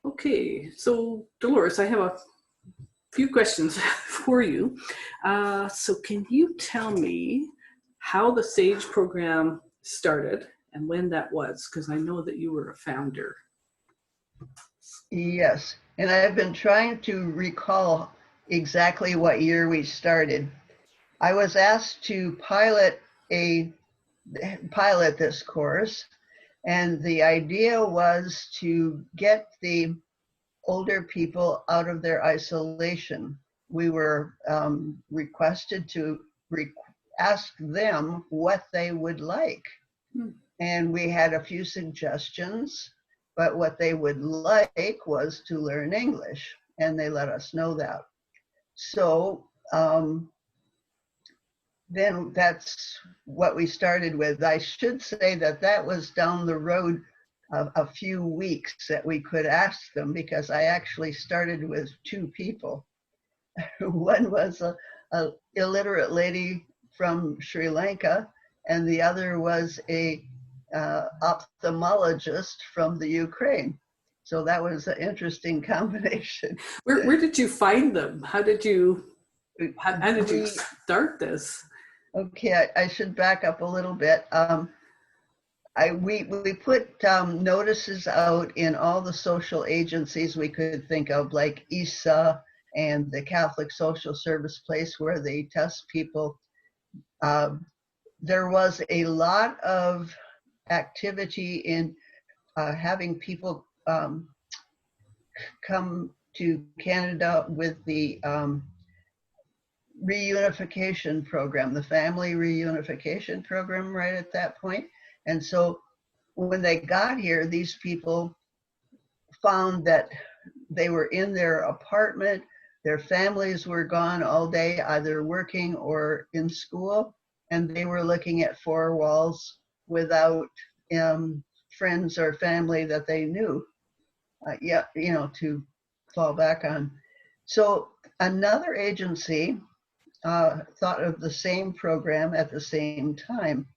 Okay, so Dolores, I have a few questions for you. So can you tell me how the SAGE program started and when that was? Because I know that you were a founder. Yes, and I've been trying to recall exactly what year we started. I was asked to pilot this course, and the idea was to get the older people out of their isolation. We were requested to ask them what they would like. And we had a few suggestions, but what they would like was to learn English, and they let us know that. So then that's what we started with. I should say that that was down the road a few weeks that we could ask them, because I actually started with 2 people. One was a illiterate lady from Sri Lanka, and the other was a ophthalmologist from the Ukraine. So that was an interesting combination. Where did you find them? How did you start this? Okay, I should back up a little bit. We put notices out in all the social agencies we could think of, like ISA and the Catholic Social Service Place, where they test people. There was a lot of activity in having people come to Canada with the reunification program, the family reunification program right at that point. And so when they got here, these people found that they were in their apartment, their families were gone all day, either working or in school, and they were looking at 4 walls without friends or family that they knew, to fall back on. So another agency thought of the same program at the same time.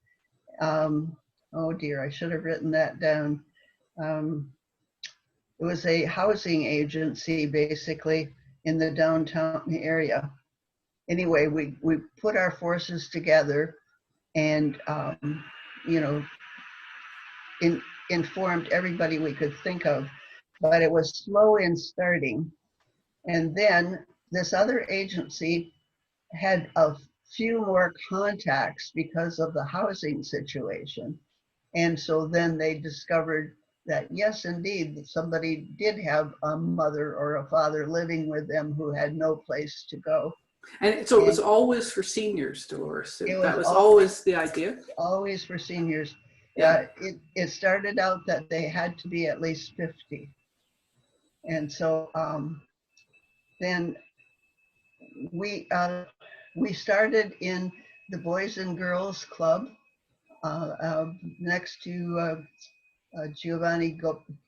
Oh dear, I should have written that down. It was a housing agency, basically, in the downtown area. Anyway, we put our forces together and, informed everybody we could think of, but it was slow in starting. And then this other agency had a few more contacts because of the housing situation. And so then they discovered that, yes, indeed, somebody did have a mother or a father living with them who had no place to go. And so it was always for seniors, Dolores. That was always the idea? Always for seniors. Yeah. It started out that they had to be at least 50. And so then we started in the Boys and Girls Club next to Giovanni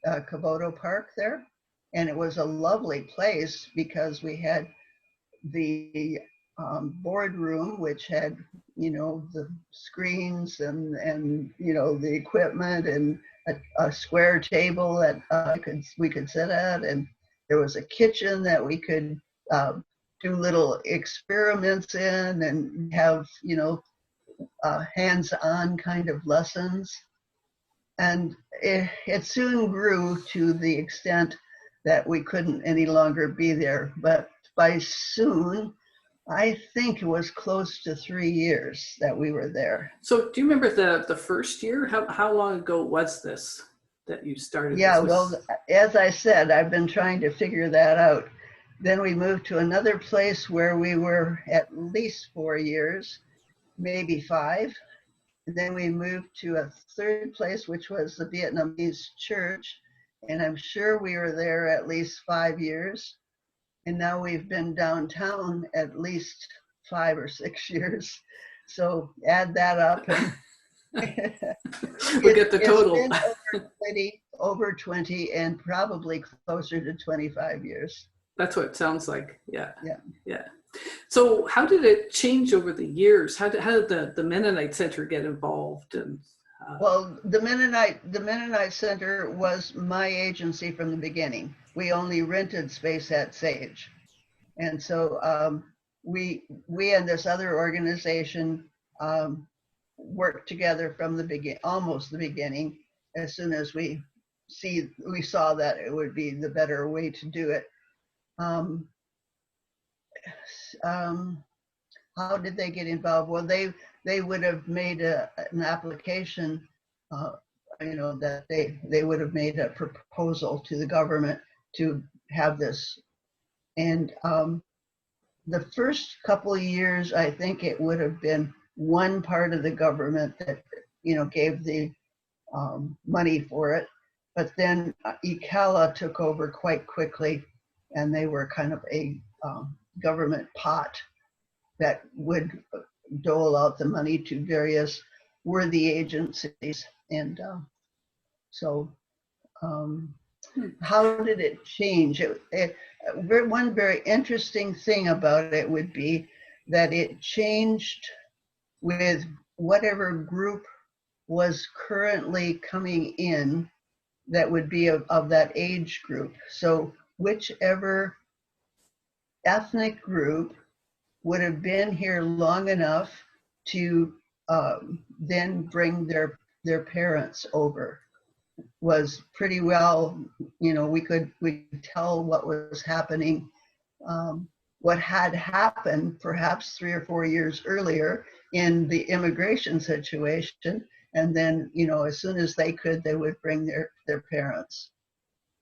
Caboto Park there. And it was a lovely place because we had the boardroom, which had, the screens and the equipment, and a square table that we could sit at. And there was a kitchen that we could do little experiments in and have, hands-on kind of lessons. And it soon grew to the extent that we couldn't any longer be there. But by soon, I think it was close to 3 years that we were there. So do you remember the first year? How long ago was this that you started? Yeah, well, as I said, I've been trying to figure that out. Then we moved to another place where we were at least 4 years, maybe 5. And then we moved to a third place, which was the Vietnamese church. And I'm sure we were there at least 5 years. And now we've been downtown at least 5 or 6 years. So add that up. And we'll get the total. It's been over 20 and probably closer to 25 years. That's what it sounds like. Yeah. Yeah. Yeah. So how did it change over the years? How did the Mennonite Center get involved? And Well, the Mennonite Center was my agency from the beginning. We only rented space at SAGE. And so we and this other organization worked together from the almost the beginning. As soon as we saw that it would be the better way to do it. Um, how did they get involved? Well, they would have made an application, that they would have made a proposal to the government to have this. And the first couple of years, I think it would have been one part of the government that, gave the money for it. But then ECALA took over quite quickly, and they were kind of a government pot that would dole out the money to various worthy agencies. And so how did it change? One very interesting thing about it would be that it changed with whatever group was currently coming in that would be of that age group. So whichever ethnic group would have been here long enough to then bring their parents over was pretty well, we could tell what was happening, what had happened perhaps 3 or 4 years earlier in the immigration situation. And then, as soon as they could, they would bring their parents.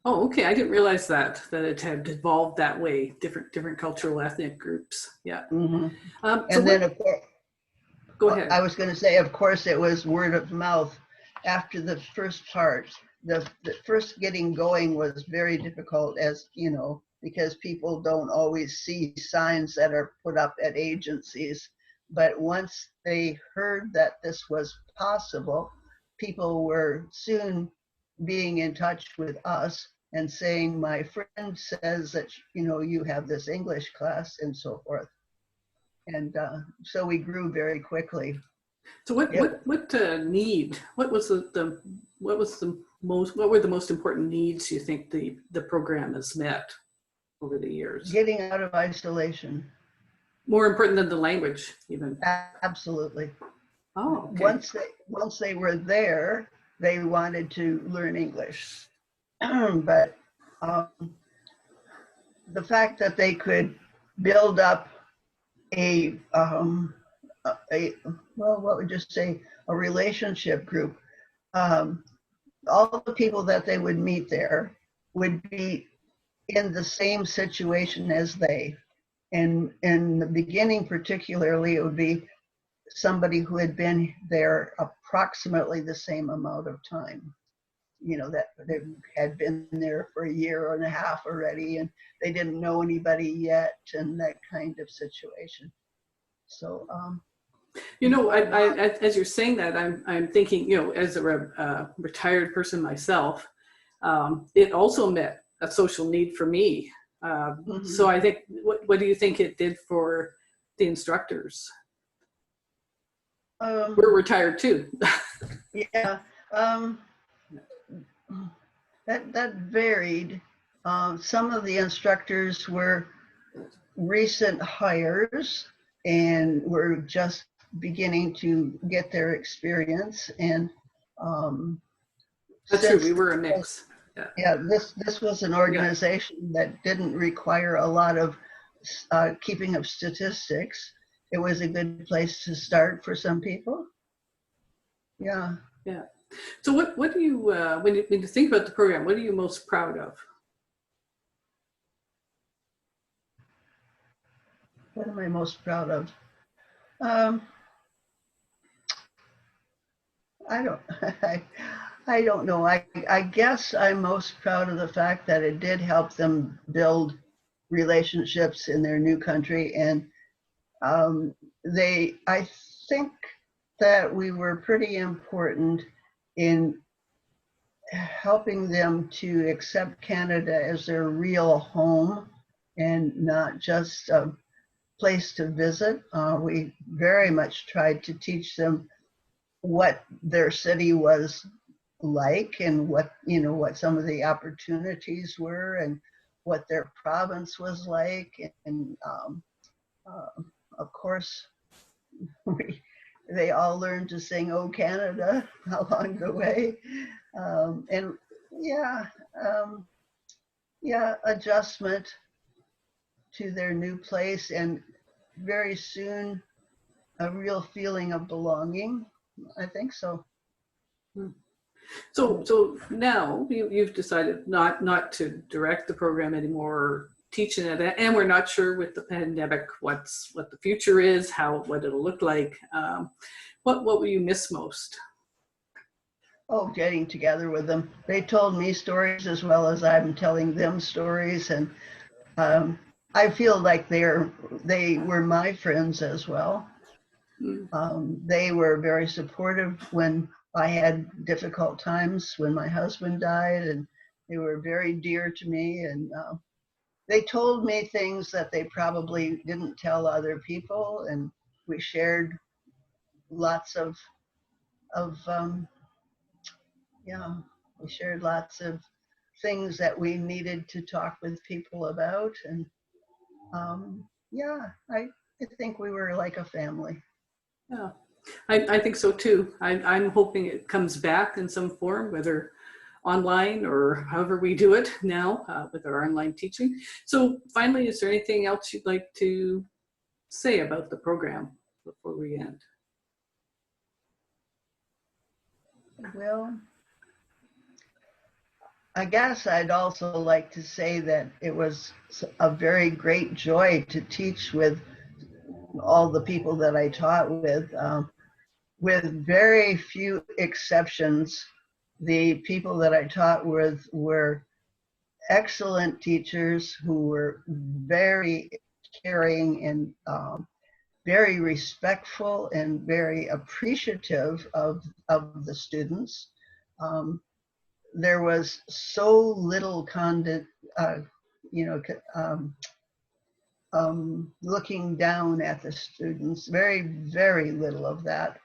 Oh, okay. I didn't realize that it had evolved that way. Different cultural ethnic groups. Yeah. Mm-hmm. And then, of course, go ahead. I was going to say, of course, it was word of mouth. After the first part, the first getting going was very difficult, as because people don't always see signs that are put up at agencies. But once they heard that this was possible, people were soon being in touch with us and saying, my friend says that, you have this English class and so forth. And so we grew very quickly. So what need? What were the most important needs you think the program has met over the years? Getting out of isolation. More important than the language, even. Absolutely. Oh, okay. Once they were there, they wanted to learn English. But the fact that they could build up a what would you say, a relationship group. All the people that they would meet there would be in the same situation as they. And in the beginning, particularly, it would be somebody who had been there approximately the same amount of time. That they had been there for a year and a half already, and they didn't know anybody yet, and that kind of situation. So, as you're saying that, I'm thinking, as a retired person myself, it also met a social need for me. Mm-hmm. So I think, what do you think it did for the instructors? We're retired too. Yeah, that varied. Some of the instructors were recent hires and were just beginning to get their experience. And that's true. We were a mix. Yeah, this was an organization that didn't require a lot of keeping of statistics. It was a good place to start for some people. Yeah. Yeah. So what do you when you think about the program, what are you most proud of? What am I most proud of? I don't know. I guess I'm most proud of the fact that it did help them build relationships in their new country. And I think that we were pretty important in helping them to accept Canada as their real home and not just a place to visit. We very much tried to teach them what their city was like, and what, you know, what some of the opportunities were, and what their province was like. And uh, of course, they all learned to sing "Oh Canada" along the way. And yeah, um, yeah, adjustment to their new place, and very soon a real feeling of belonging. I think so. So now you've decided not to direct the program anymore, or teach in it, and we're not sure with the pandemic what the future is, what it'll look like. What will you miss most? Oh, getting together with them. They told me stories as well as I'm telling them stories, and um, I feel like they were my friends as well. Mm. They were very supportive when I had difficult times, when my husband died, and they were very dear to me. And they told me things that they probably didn't tell other people, and we shared lots of yeah, we shared lots of things that we needed to talk with people about. And yeah, I think we were like a family. Yeah, I think so too. I'm hoping it comes back in some form, whether online or however we do it now with our online teaching. So finally, is there anything else you'd like to say about the program before we end? Well, I guess I'd also like to say that it was a very great joy to teach with all the people that I taught with very few exceptions. The people that I taught with were excellent teachers who were very caring, and very respectful, and very appreciative of the students. Um, there was so little uh, you know, looking down at the students, very little of that.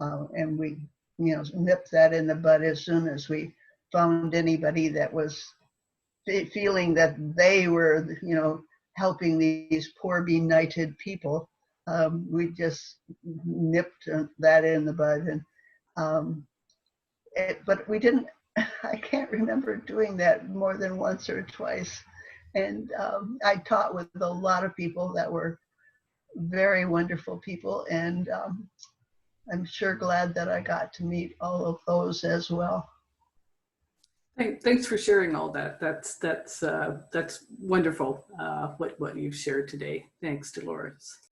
And we, you know, nipped that in the bud as soon as we found anybody that was feeling that they were, you know, helping these poor benighted people. We just nipped that in the bud. And um, but we didn't, I can't remember doing that more than once or twice. And I taught with a lot of people that were very wonderful people. And I'm sure glad that I got to meet all of those as well. Thanks for sharing all that. That's wonderful. What you've shared today. Thanks, Dolores.